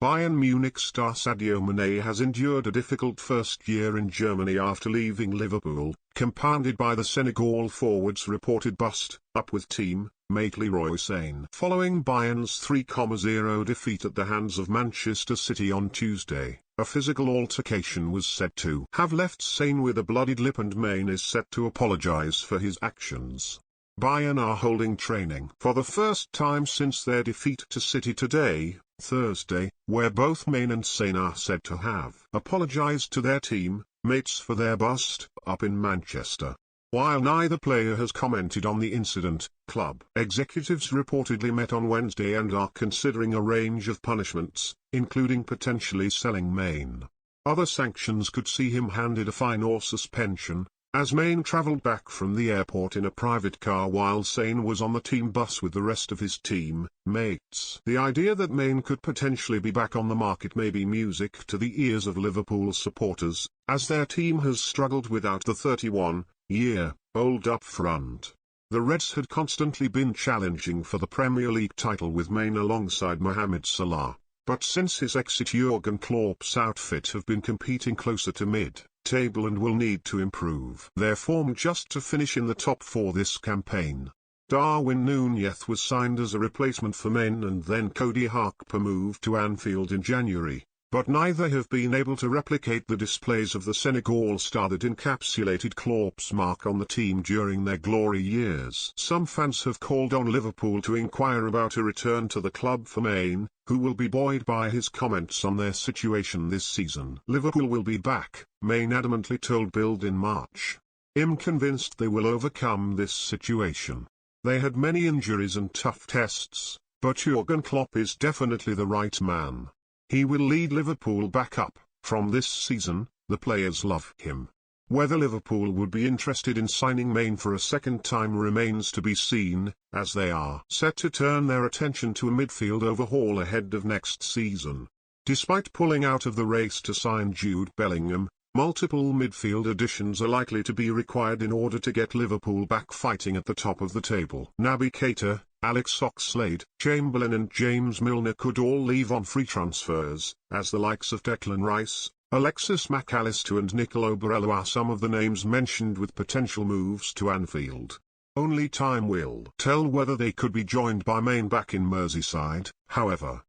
Bayern Munich star Sadio Mane has endured a difficult first year in Germany after leaving Liverpool, compounded by the Senegal forward's reported bust-up with team-mate Leroy Sane. Following Bayern's 3-0 defeat at the hands of Manchester City on Tuesday, a physical altercation was said to have left Sane with a bloodied lip, and Mane is set to apologise for his actions. Bayern are holding training for the first time since their defeat to City today, Thursday, where both Mane and Sane are said to have apologised to their team-mates for their bust-up in Manchester. While neither player has commented on the incident, club executives reportedly met on Wednesday and are considering a range of punishments, including potentially selling Mane. Other sanctions could see him handed a fine or suspension, as Mane travelled back from the airport in a private car while Sane was on the team bus with the rest of his team-mates. The idea that Mane could potentially be back on the market may be music to the ears of Liverpool supporters, as their team has struggled without the 31-year-old up front. The Reds had constantly been challenging for the Premier League title with Mane alongside Mohamed Salah, but since his exit Jurgen Klopp's outfit have been competing closer to mid-table and will need to improve their form just to finish in the top 4 this campaign. Darwin Núñez was signed as a replacement for Mane, and then Cody Gakpo moved to Anfield in January, but neither have been able to replicate the displays of the Senegal star that encapsulated Klopp's mark on the team during their glory years. Some fans have called on Liverpool to inquire about a return to the club for Mane, who will be buoyed by his comments on their situation this season. Liverpool will be back, Mane adamantly told Bild in March. "I'm convinced they will overcome this situation. They had many injuries and tough tests, but Jurgen Klopp is definitely the right man. He will lead Liverpool back up from this season. The players love him." Whether Liverpool would be interested in signing Mane for a second time remains to be seen, as they are set to turn their attention to a midfield overhaul ahead of next season. Despite pulling out of the race to sign Jude Bellingham, multiple midfield additions are likely to be required in order to get Liverpool back fighting at the top of the table. Naby Keita, Alex Oxlade-Chamberlain and James Milner could all leave on free transfers, as the likes of Declan Rice, Alexis Mac Allister and Nicolo Barella are some of the names mentioned with potential moves to Anfield. Only time will tell whether they could be joined by Mane back in Merseyside, however.